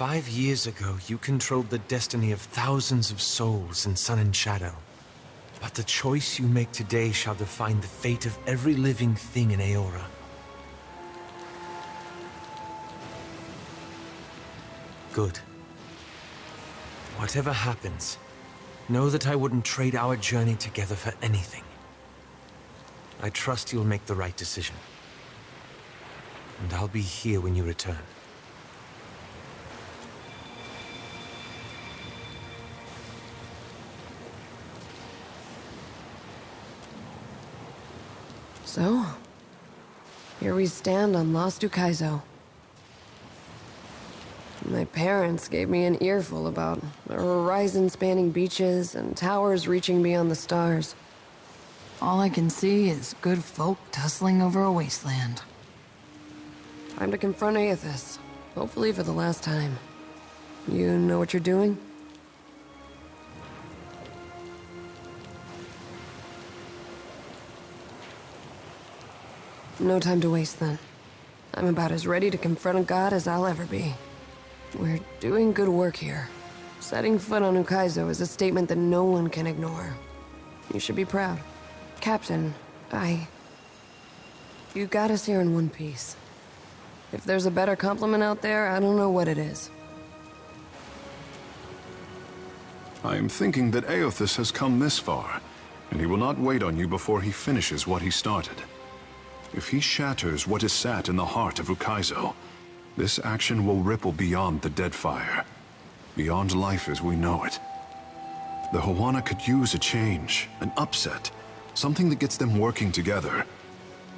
5 years ago, you controlled the destiny of thousands of souls in Sun and Shadow. But the choice you make today shall define the fate of every living thing in Eora. Good. Whatever happens, know that I wouldn't trade our journey together for anything. I trust you'll make the right decision. And I'll be here when you return. So, here we stand on Lost Ukaizo. My parents gave me an earful about the horizon-spanning beaches and towers reaching beyond the stars. All I can see is good folk tussling over a wasteland. Time to confront Aethys, hopefully for the last time. You know what you're doing? No time to waste, then. I'm about as ready to confront a god as I'll ever be. We're doing good work here. Setting foot on Ukaizo is a statement that no one can ignore. You should be proud. Captain, You got us here in one piece. If there's a better compliment out there, I don't know what it is. I am thinking that Aethys has come this far, and he will not wait on you before he finishes what he started. If he shatters what is sat in the heart of Ukaizo, this action will ripple beyond the dead fire, beyond life as we know it. The Hawana could use a change, an upset, something that gets them working together.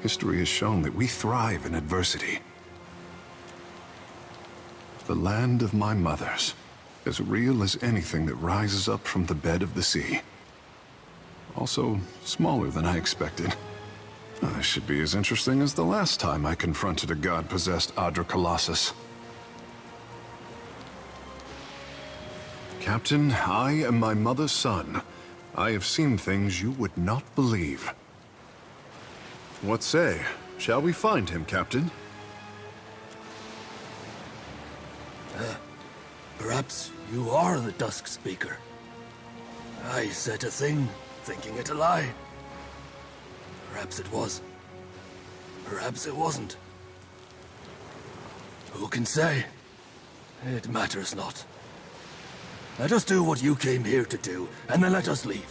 History has shown that we thrive in adversity. The land of my mothers, as real as anything that rises up from the bed of the sea. Also, smaller than I expected. This should be as interesting as the last time I confronted a god-possessed Adra Colossus. Captain, I am my mother's son. I have seen things you would not believe. What say? Shall we find him, Captain? Perhaps you are the Dusk Speaker. I said a thing, thinking it a lie. Perhaps it was. Perhaps it wasn't. Who can say? It matters not. Let us do what you came here to do, and then let us leave.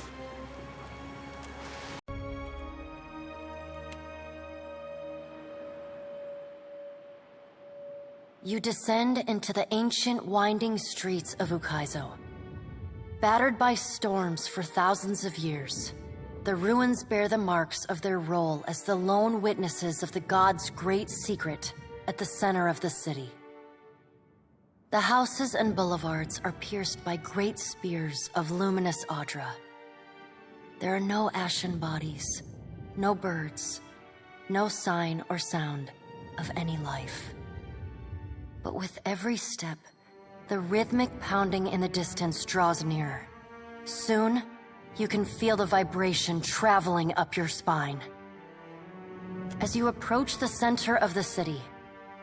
You descend into the ancient winding streets of Ukaizo. Battered by storms for thousands of years, the ruins bear the marks of their role as the lone witnesses of the god's great secret at the center of the city. The houses and boulevards are pierced by great spears of luminous Adra. There are no ashen bodies, no birds, no sign or sound of any life. But with every step, the rhythmic pounding in the distance draws nearer. Soon, you can feel the vibration traveling up your spine. As you approach the center of the city,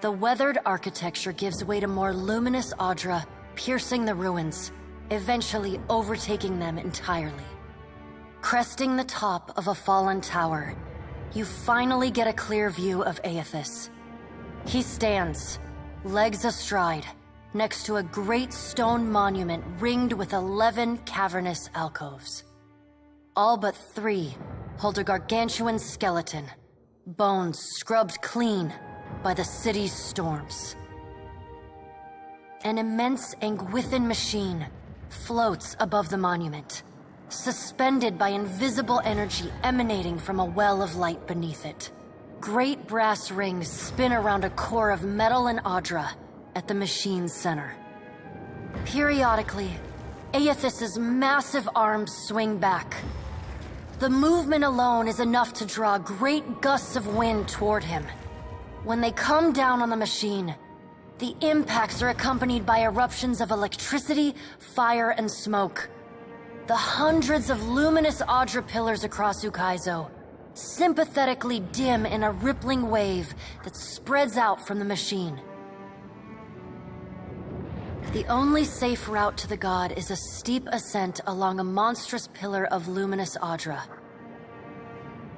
the weathered architecture gives way to more luminous Adra, piercing the ruins, eventually overtaking them entirely. Cresting the top of a fallen tower, you finally get a clear view of Aethys. He stands, legs astride, next to a great stone monument ringed with 11 cavernous alcoves. All but 3 hold a gargantuan skeleton, bones scrubbed clean by the city's storms. An immense Angwithan machine floats above the monument, suspended by invisible energy emanating from a well of light beneath it. Great brass rings spin around a core of metal and Adra at the machine's center. Periodically, Aethys's massive arms swing back. The movement alone is enough to draw great gusts of wind toward him. When they come down on the machine, the impacts are accompanied by eruptions of electricity, fire, and smoke. The hundreds of luminous Adra pillars across Ukaizo sympathetically dim in a rippling wave that spreads out from the machine. The only safe route to the god is a steep ascent along a monstrous pillar of luminous Audra.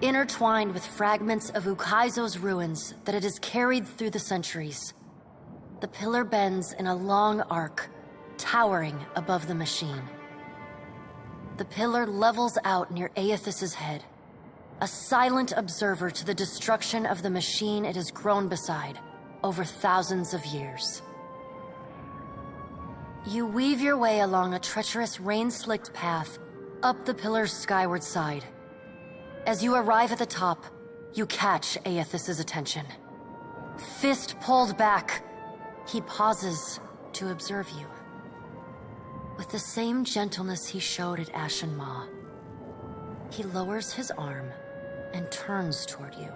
Intertwined with fragments of Ukaizo's ruins that it has carried through the centuries. The pillar bends in a long arc, towering above the machine. The pillar levels out near Aethys's head, a silent observer to the destruction of the machine it has grown beside over thousands of years. You weave your way along a treacherous rain-slicked path up the pillar's skyward side. As you arrive at the top, you catch Aethys's attention. Fist pulled back, he pauses to observe you. With the same gentleness he showed at Ashen Maw, he lowers his arm and turns toward you.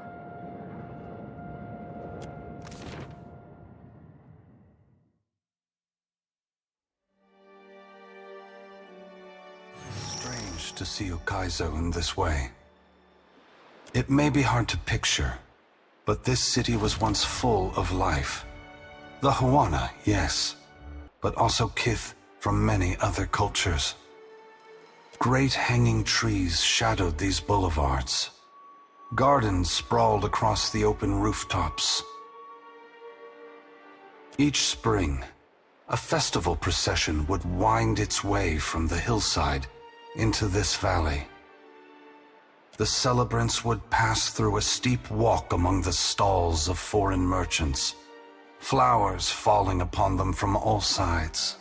Strange to see Ukaizo in this way. It may be hard to picture, but this city was once full of life. The Huana, yes, but also kith from many other cultures. Great hanging trees shadowed these boulevards. Gardens sprawled across the open rooftops. Each spring, a festival procession would wind its way from the hillside into this valley. The celebrants would pass through a steep walk among the stalls of foreign merchants, flowers falling upon them from all sides.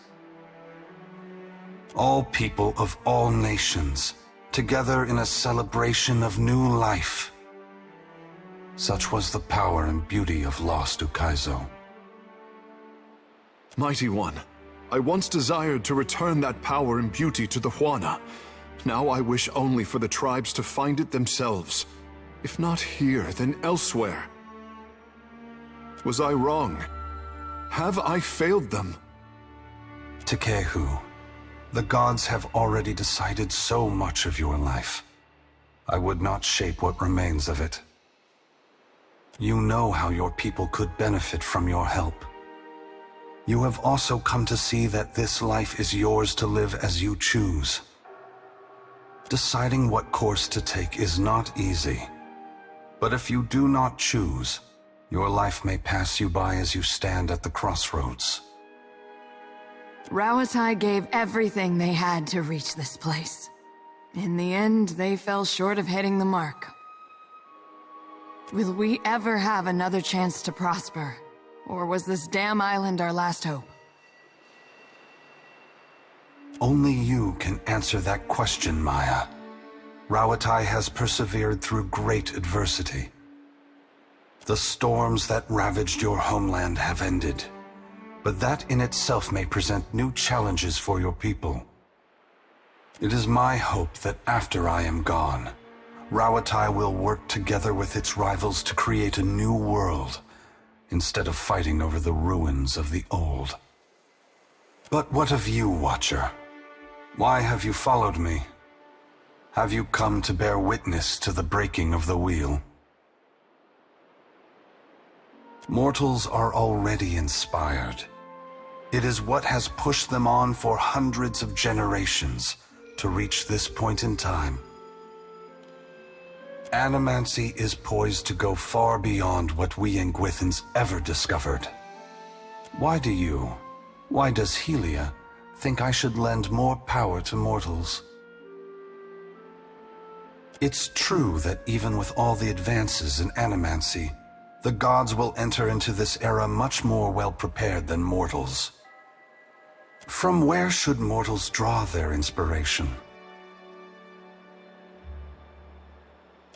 All people of all nations, together in a celebration of new life. Such was the power and beauty of lost Ukaizo. Mighty One, I once desired to return that power and beauty to the Huana. Now I wish only for the tribes to find it themselves. If not here, then elsewhere. Was I wrong? Have I failed them? Takedu, the gods have already decided so much of your life. I would not shape what remains of it. You know how your people could benefit from your help. You have also come to see that this life is yours to live as you choose. Deciding what course to take is not easy. But if you do not choose, your life may pass you by as you stand at the crossroads. Rauatai gave everything they had to reach this place. In the end, they fell short of hitting the mark. Will we ever have another chance to prosper? Or was this damn island our last hope? Only you can answer that question, Maya. Rauatai has persevered through great adversity. The storms that ravaged your homeland have ended, but that in itself may present new challenges for your people. It is my hope that after I am gone, Rauatai will work together with its rivals to create a new world, instead of fighting over the ruins of the old. But what of you, Watcher? Why have you followed me? Have you come to bear witness to the breaking of the wheel? Mortals are already inspired. It is what has pushed them on for hundreds of generations to reach this point in time. Animancy is poised to go far beyond what we Ingwithans ever discovered. Why does Helia think I should lend more power to mortals? It's true that even with all the advances in animancy, the gods will enter into this era much more well-prepared than mortals. From where should mortals draw their inspiration?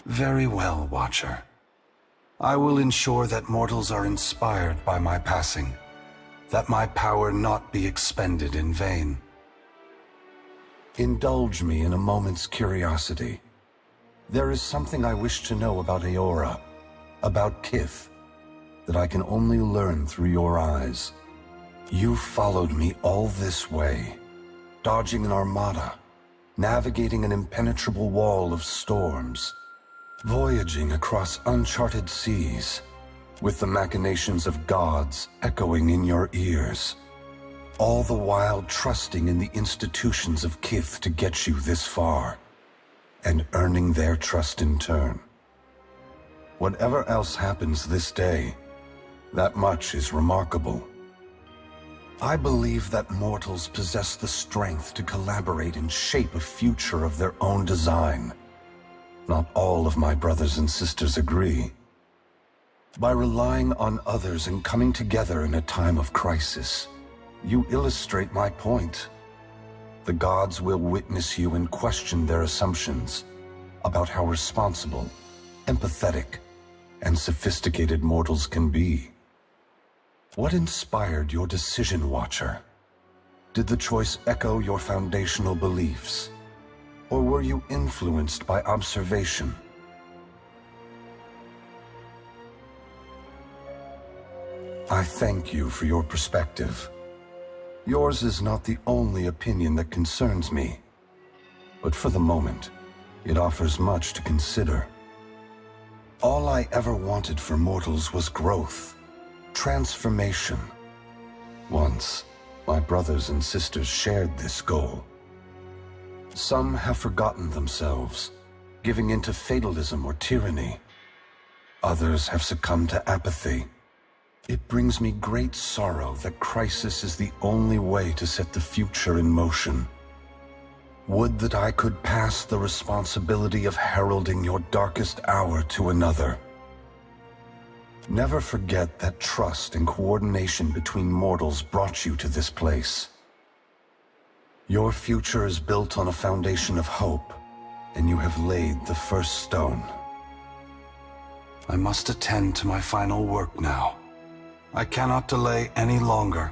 Very well, Watcher. I will ensure that mortals are inspired by my passing, that my power not be expended in vain. Indulge me in a moment's curiosity. There is something I wish to know about Eora, about Kith, that I can only learn through your eyes. You followed me all this way, dodging an armada, navigating an impenetrable wall of storms, voyaging across uncharted seas, with the machinations of gods echoing in your ears. all the while trusting in the institutions of Kith to get you this far, and earning their trust in turn. Whatever else happens this day, that much is remarkable. I believe that mortals possess the strength to collaborate and shape a future of their own design. Not all of my brothers and sisters agree. By relying on others and coming together in a time of crisis, you illustrate my point. The gods will witness you and question their assumptions about how responsible, empathetic, and sophisticated mortals can be. What inspired your decision, Watcher? Did the choice echo your foundational beliefs? Or were you influenced by observation? I thank you for your perspective. Yours is not the only opinion that concerns me, but for the moment, it offers much to consider. All I ever wanted for mortals was growth, transformation. Once, my brothers and sisters shared this goal. Some have forgotten themselves, giving into fatalism or tyranny. Others have succumbed to apathy. It brings me great sorrow that crisis is the only way to set the future in motion. Would that I could pass the responsibility of heralding your darkest hour to another. Never forget that trust and coordination between mortals brought you to this place. Your future is built on a foundation of hope, and you have laid the first stone. I must attend to my final work now. I cannot delay any longer.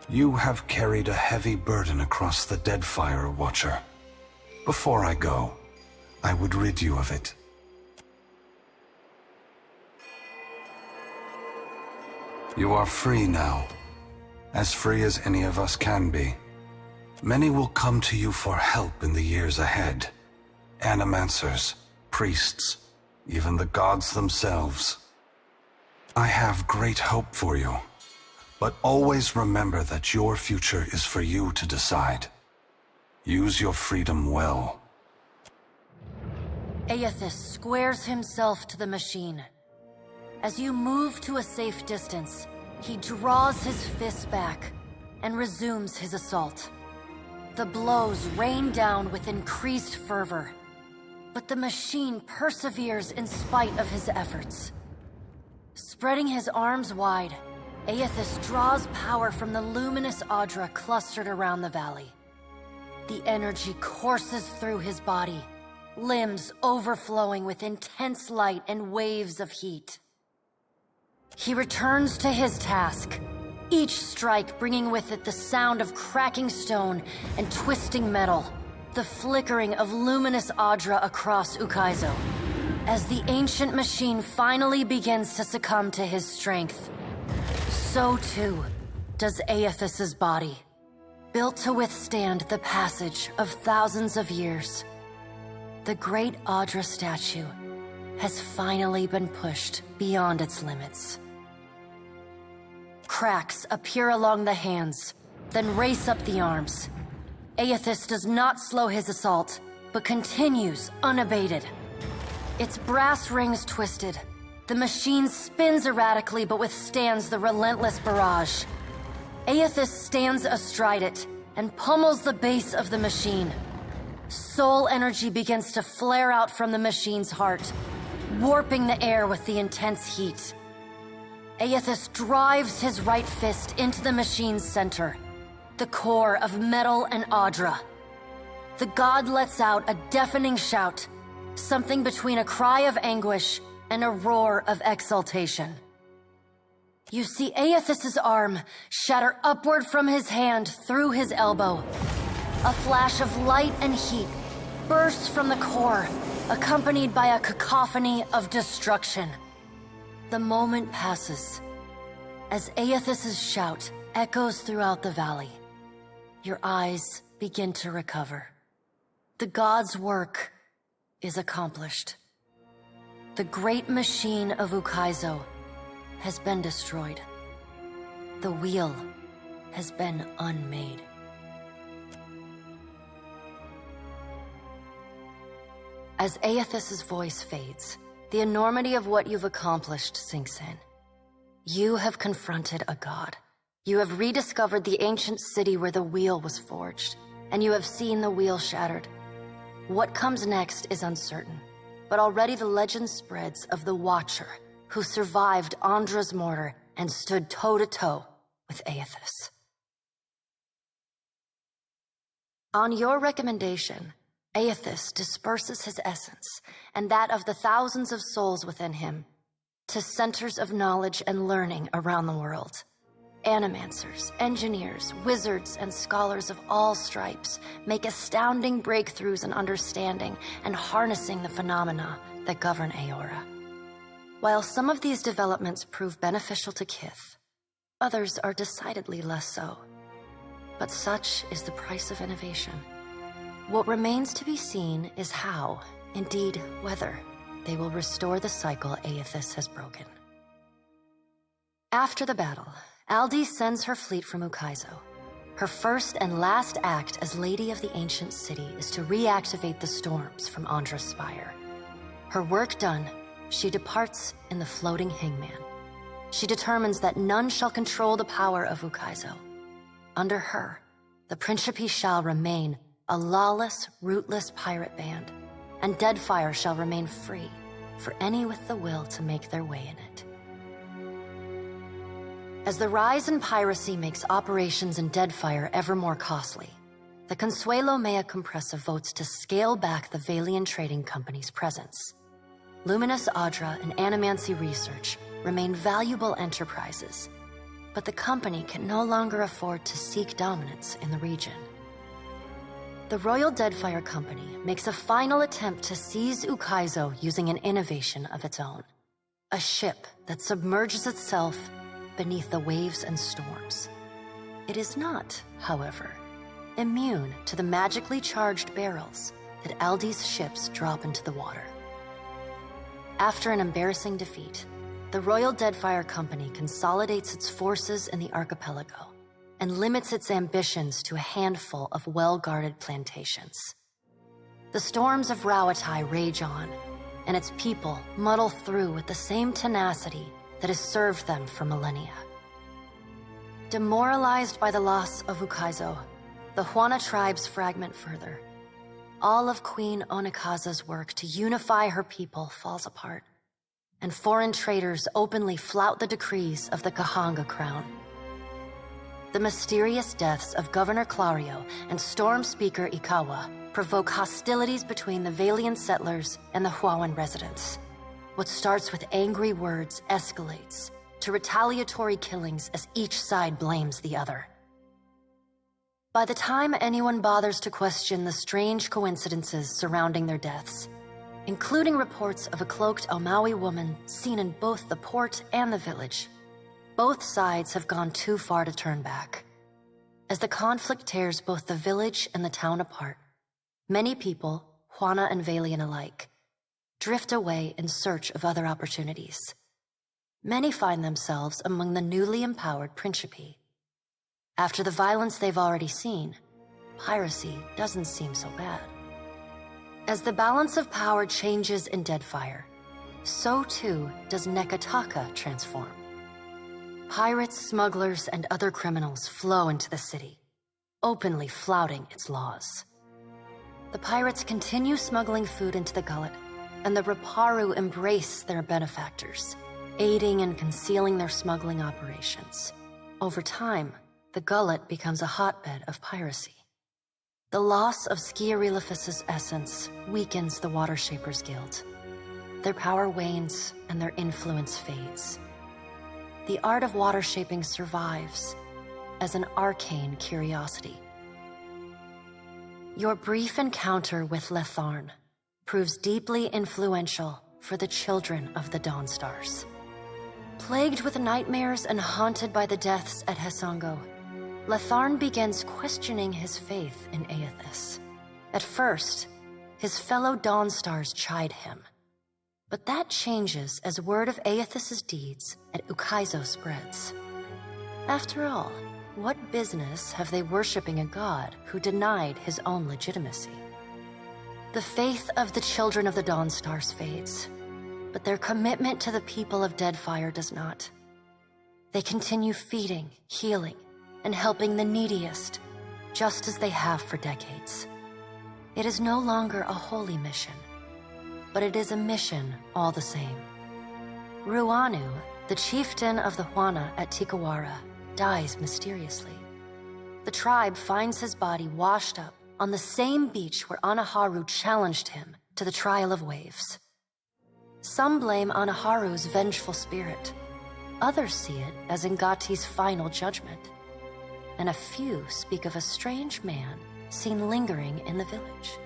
You have carried a heavy burden across the Deadfire, Watcher. Before I go, I would rid you of it. You are free now, as free as any of us can be. Many will come to you for help in the years ahead. Animancers, priests, even the gods themselves. I have great hope for you, but always remember that your future is for you to decide. Use your freedom well. Aethys squares himself to the machine. As you move to a safe distance, he draws his fists back and resumes his assault. The blows rain down with increased fervor, but the machine perseveres in spite of his efforts. Spreading his arms wide, Aethys draws power from the luminous Audra clustered around the valley. The energy courses through his body, limbs overflowing with intense light and waves of heat. He returns to his task, each strike bringing with it the sound of cracking stone and twisting metal, the flickering of luminous Audra across Ukaizo. As the ancient machine finally begins to succumb to his strength, so too does Aethys' body, built to withstand the passage of thousands of years. The great Audra statue has finally been pushed beyond its limits. Cracks appear along the hands, then race up the arms. Aethys does not slow his assault, but continues unabated. Its brass rings twisted. The machine spins erratically but withstands the relentless barrage. Aethys stands astride it and pummels the base of the machine. Soul energy begins to flare out from the machine's heart, warping the air with the intense heat. Aethys drives his right fist into the machine's center, the core of metal and Audra. The god lets out a deafening shout, something between a cry of anguish and a roar of exultation. You see Aethys' arm shatter upward from his hand through his elbow. A flash of light and heat bursts from the core, accompanied by a cacophony of destruction. The moment passes. As Aethys' shout echoes throughout the valley, your eyes begin to recover. The god's work is accomplished. The great machine of Ukaizo has been destroyed. The wheel has been unmade. As Aethys' voice fades, the enormity of what you've accomplished sinks in. You have confronted a god. You have rediscovered the ancient city where the wheel was forged, and you have seen the wheel shattered. What comes next is uncertain, but already the legend spreads of the Watcher who survived Andra's mortar and stood toe-to-toe with Aethys. On your recommendation, Aethys disperses his essence, and that of the thousands of souls within him, to centers of knowledge and learning around the world. Animancers, engineers, wizards, and scholars of all stripes make astounding breakthroughs in understanding and harnessing the phenomena that govern Eora. While some of these developments prove beneficial to Kith, others are decidedly less so. But such is the price of innovation. What remains to be seen is how, indeed whether, they will restore the cycle Aethys has broken. After the battle, Aldi sends her fleet from Ukaizo. Her first and last act as Lady of the Ancient City is to reactivate the storms from Andra's spire. Her work done, she departs in the floating hangman. She determines that none shall control the power of Ukaizo. Under her, the Principe shall remain a lawless, rootless pirate band, and Deadfire shall remain free for any with the will to make their way in it. As the rise in piracy makes operations in Deadfire ever more costly, the Consuelo Mea Compressa votes to scale back the Valian Trading Company's presence. Luminous Adra and Animancy Research remain valuable enterprises, but the company can no longer afford to seek dominance in the region. The Royal Deadfire Company makes a final attempt to seize Ukaizo using an innovation of its own. A ship that submerges itself beneath the waves and storms. It is not, however, immune to the magically charged barrels that Aldi's ships drop into the water. After an embarrassing defeat, the Royal Deadfire Company consolidates its forces in the archipelago and limits its ambitions to a handful of well-guarded plantations. The storms of Rauatai rage on, and its people muddle through with the same tenacity that has served them for millennia. Demoralized by the loss of Ukaizo, the Huana tribes fragment further. All of Queen Onikaza's work to unify her people falls apart, and foreign traders openly flout the decrees of the Kahanga crown. The mysterious deaths of Governor Clario and Storm Speaker Ikawa provoke hostilities between the Valian settlers and the Huawan residents. What starts with angry words escalates to retaliatory killings as each side blames the other. By the time anyone bothers to question the strange coincidences surrounding their deaths, including reports of a cloaked Omawi woman seen in both the port and the village, both sides have gone too far to turn back. As the conflict tears both the village and the town apart, many people, Huana and Valian alike, drift away in search of other opportunities. Many find themselves among the newly empowered Principe. After the violence they've already seen, piracy doesn't seem so bad. As the balance of power changes in Deadfire, so too does Nekataka transform. Pirates, smugglers, and other criminals flow into the city, openly flouting its laws. The pirates continue smuggling food into the gullet, and the Raparu embrace their benefactors, aiding and concealing their smuggling operations. Over time, the gullet becomes a hotbed of piracy. The loss of Skiariliphus' essence weakens the Water Shapers Guild. Their power wanes and their influence fades. The art of water shaping survives as an arcane curiosity. Your brief encounter with Letharn proves deeply influential for the children of the Dawnstars. Plagued with nightmares and haunted by the deaths at Hesongo, Letharn begins questioning his faith in Aethys. At first, his fellow Dawnstars chide him. But that changes as word of Aethys' deeds at Ukaizo spreads. After all, What business have they worshipping a god who denied his own legitimacy? The faith of the Children of the Dawnstars fades, but their commitment to the people of Deadfire does not. They continue feeding, healing, and helping the neediest, just as they have for decades. It is no longer a holy mission, but it is a mission all the same. Ruanu, the chieftain of the Huana at Tikawara, dies mysteriously. The tribe finds his body washed up on the same beach where Anaharu challenged him to the trial of waves. Some blame Anaharu's vengeful spirit. Others see it as Ngati's final judgment. And a few speak of a strange man seen lingering in the village.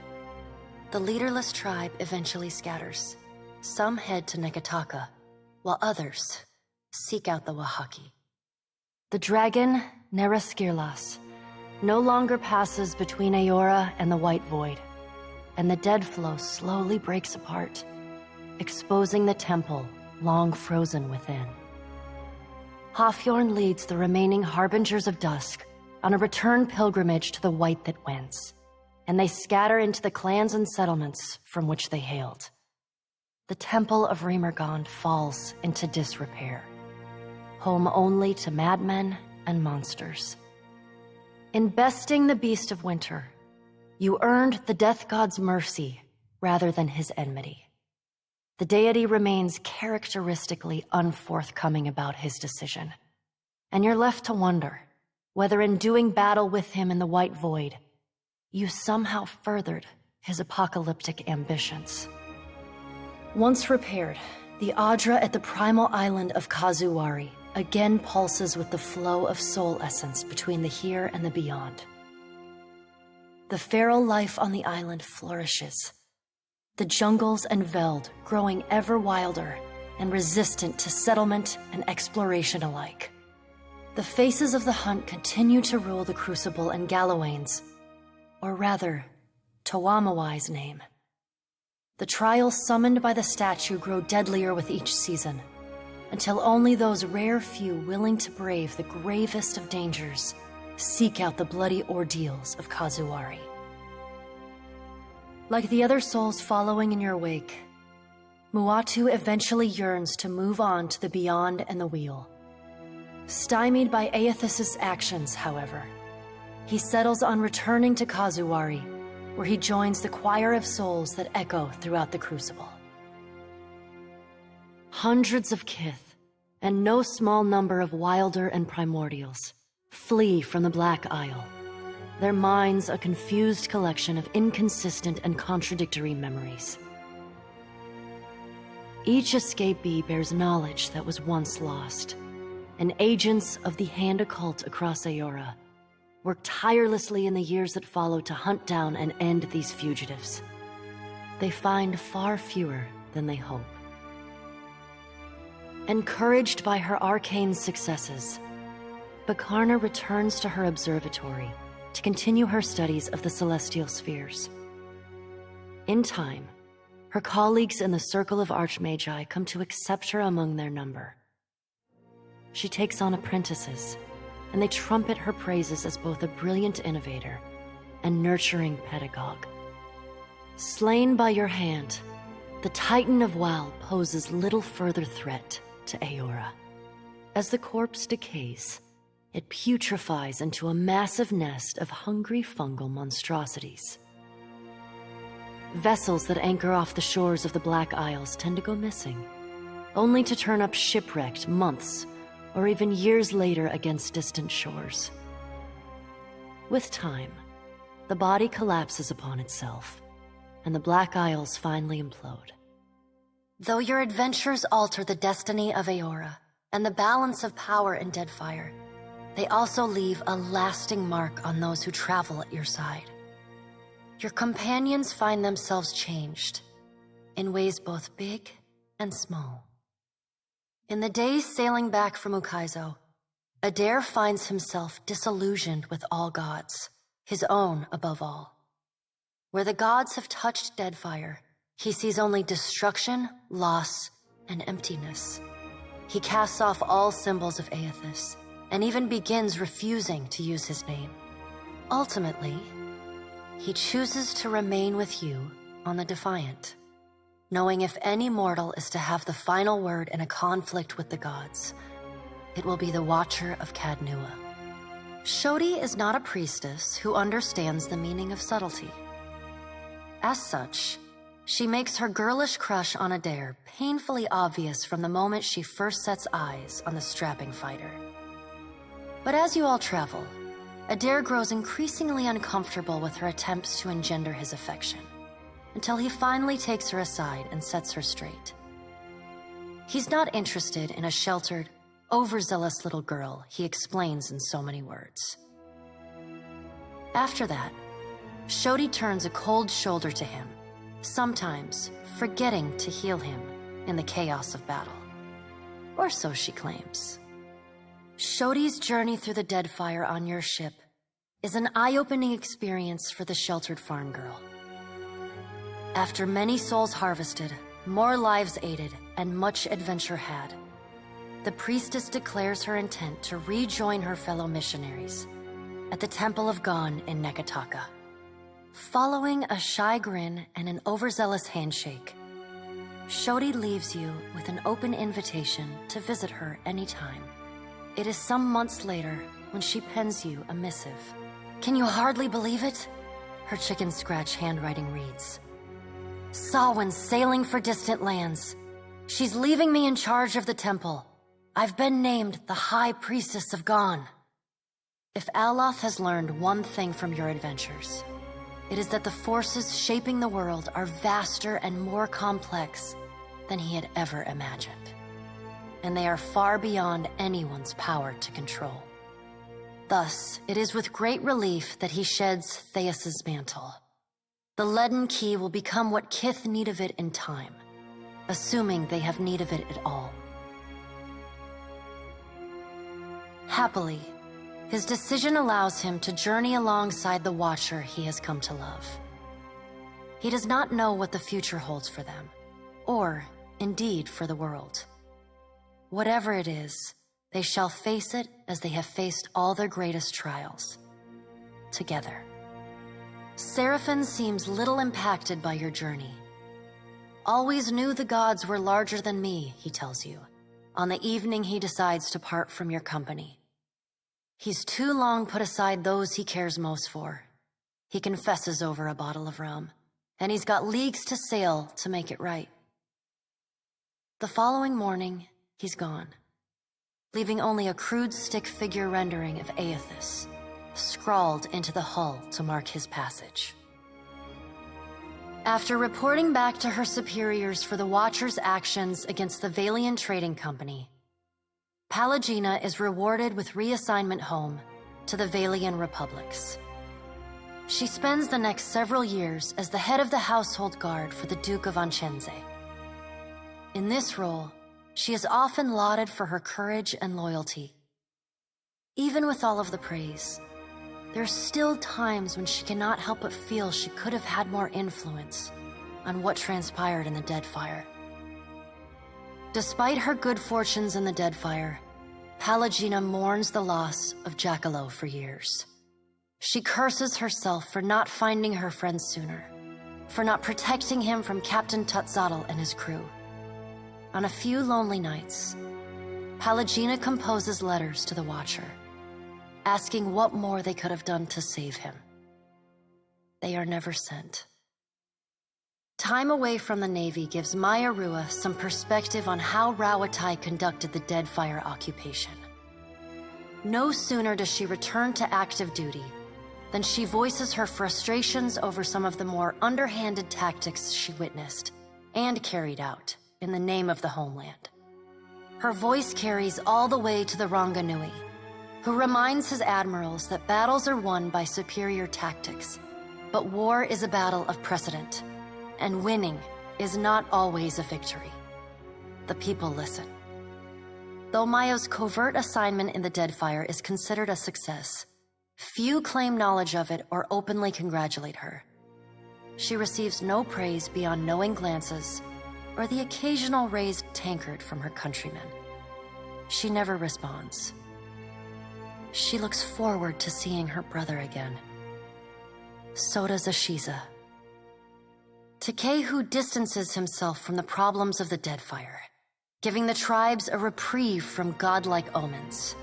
The leaderless tribe eventually scatters. Some head to Nekataka, while others seek out the Wahaki. The dragon, Neraskirlas, no longer passes between Aora and the White Void, and the dead flow slowly breaks apart, exposing the temple long frozen within. Hafjorn leads the remaining Harbingers of Dusk on a return pilgrimage to the White that wins, and they scatter into the clans and settlements from which they hailed. The Temple of Remergond falls into disrepair, home only to madmen and monsters. In besting the Beast of Winter, you earned the Death God's mercy rather than his enmity. The deity remains characteristically unforthcoming about his decision, and you're left to wonder whether in doing battle with him in the White Void, you somehow furthered his apocalyptic ambitions. Once repaired, the Adra at the primal island of Kazuwari again pulses with the flow of soul essence between the here and the beyond. The feral life on the island flourishes, the jungles and veld growing ever wilder and resistant to settlement and exploration alike. The faces of the hunt continue to rule the Crucible and Galawain's, or rather, Tawamawai's name. The trials summoned by the statue grow deadlier with each season, until only those rare few willing to brave the gravest of dangers seek out the bloody ordeals of Kazuwari. Like the other souls following in your wake, Muatu eventually yearns to move on to the beyond and the wheel. Stymied by Aethys' actions, however, he settles on returning to Kazuwari, where he joins the choir of souls that echo throughout the Crucible. Hundreds of kith, and no small number of wilder and primordials, flee from the Black Isle, their minds a confused collection of inconsistent and contradictory memories. Each escapee bears knowledge that was once lost, and agents of the Hand Occult across Aora work tirelessly in the years that follow to hunt down and end these fugitives. They find far fewer than they hope. Encouraged by her arcane successes, Bakarna returns to her observatory to continue her studies of the celestial spheres. In time, her colleagues in the Circle of Archmagi come to accept her among their number. She takes on apprentices, and they trumpet her praises as both a brilliant innovator and nurturing pedagogue. Slain by your hand, the Titan of Wal poses little further threat to Aora. As the corpse decays, it putrefies into a massive nest of hungry fungal monstrosities. Vessels that anchor off the shores of the Black Isles tend to go missing, only to turn up shipwrecked months or even years later against distant shores. With time, the body collapses upon itself, and the Black Isles finally implode. Though your adventures alter the destiny of Aora and the balance of power in Deadfire, they also leave a lasting mark on those who travel at your side. Your companions find themselves changed, in ways both big and small. In the days sailing back from Ukaizo, Adair finds himself disillusioned with all gods, his own above all. Where the gods have touched Deadfire, he sees only destruction, loss, and emptiness. He casts off all symbols of Aethys and even begins refusing to use his name. Ultimately, he chooses to remain with you on the Defiant, knowing if any mortal is to have the final word in a conflict with the gods, it will be the Watcher of Cadnua. Xoti is not a priestess who understands the meaning of subtlety. As such, she makes her girlish crush on Adair painfully obvious from the moment she first sets eyes on the strapping fighter. But as you all travel, Adair grows increasingly uncomfortable with her attempts to engender his affection, until he finally takes her aside and sets her straight. He's not interested in a sheltered, overzealous little girl, he explains in so many words. After that, Xoti turns a cold shoulder to him, sometimes forgetting to heal him in the chaos of battle. Or so she claims. Xoti's journey through the Deadfire on your ship is an eye-opening experience for the sheltered farm girl. After many souls harvested, more lives aided, and much adventure had, the priestess declares her intent to rejoin her fellow missionaries at the Temple of Gon in Nekataka. Following a shy grin and an overzealous handshake, Xoti leaves you with an open invitation to visit her anytime. It is some months later when she pens you a missive. Can you hardly believe it? Her chicken scratch handwriting reads. Saw when sailing for distant lands. She's leaving me in charge of the temple. I've been named the High Priestess of Gon. If Aloth has learned one thing from your adventures, it is that the forces shaping the world are vaster and more complex than he had ever imagined. And they are far beyond anyone's power to control. Thus, it is with great relief that he sheds Theus's mantle. The leaden key will become what kith need of it in time, assuming they have need of it at all. Happily, his decision allows him to journey alongside the Watcher he has come to love. He does not know what the future holds for them, or, indeed, for the world. Whatever it is, they shall face it as they have faced all their greatest trials. Together. Seraphon seems little impacted by your journey. Always knew the gods were larger than me, he tells you, on the evening he decides to part from your company. He's too long put aside those he cares most for. He confesses over a bottle of rum, and he's got leagues to sail to make it right. The following morning, he's gone, leaving only a crude stick figure rendering of Aethys, scrawled into the hull to mark his passage. After reporting back to her superiors for the Watcher's actions against the Valian Trading Company, Pallegina is rewarded with reassignment home to the Valian Republics. She spends the next several years as the head of the household guard for the Duke of Anchenze. In this role, she is often lauded for her courage and loyalty. Even with all of the praise, there are still times when she cannot help but feel she could have had more influence on what transpired in the Deadfire. Despite her good fortunes in the Deadfire, Pallegina mourns the loss of Jackalow for years. She curses herself for not finding her friend sooner, for not protecting him from Captain Tutzadl and his crew. On a few lonely nights, Pallegina composes letters to the Watcher, asking what more they could have done to save him. They are never sent. Time away from the Navy gives Maya Rua some perspective on how Rauatai conducted the Deadfire occupation. No sooner does she return to active duty than she voices her frustrations over some of the more underhanded tactics she witnessed and carried out in the name of the homeland. Her voice carries all the way to the Ranganui, who reminds his admirals that battles are won by superior tactics, but war is a battle of precedent. And winning is not always a victory. The people listen. Though Maya's covert assignment in the Deadfire is considered a success, few claim knowledge of it or openly congratulate her. She receives no praise beyond knowing glances or the occasional raised tankard from her countrymen. She never responds. she looks forward to seeing her brother again. So does Ashiza. Takedu distances himself from the problems of the Deadfire, giving the tribes a reprieve from godlike omens.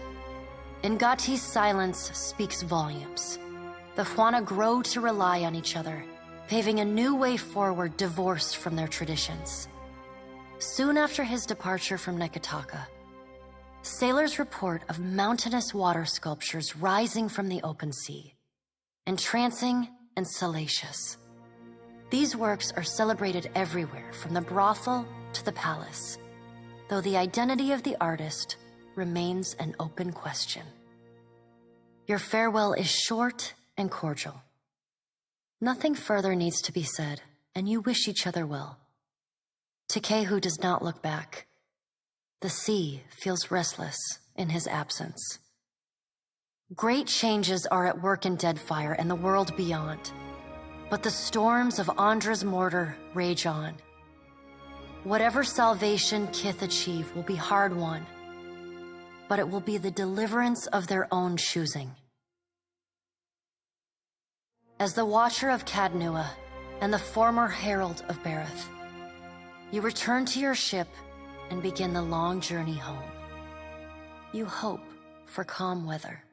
Ngati's silence speaks volumes. The Huana grow to rely on each other, paving a new way forward divorced from their traditions. Soon after his departure from Neketaka, sailors report of mountainous water sculptures rising from the open sea, entrancing and salacious. These works are celebrated everywhere, from the brothel to the palace, though the identity of the artist remains an open question. Your farewell is short and cordial. Nothing further needs to be said, and you wish each other well. Takedu does not look back. The sea feels restless in his absence. Great changes are at work in Deadfire and the world beyond, but the storms of Andra's mortar rage on. Whatever salvation Kith achieve will be hard-won, but it will be the deliverance of their own choosing. As the Watcher of Cadnua and the former Herald of Bareth, you return to your ship and begin the long journey home. You hope for calm weather.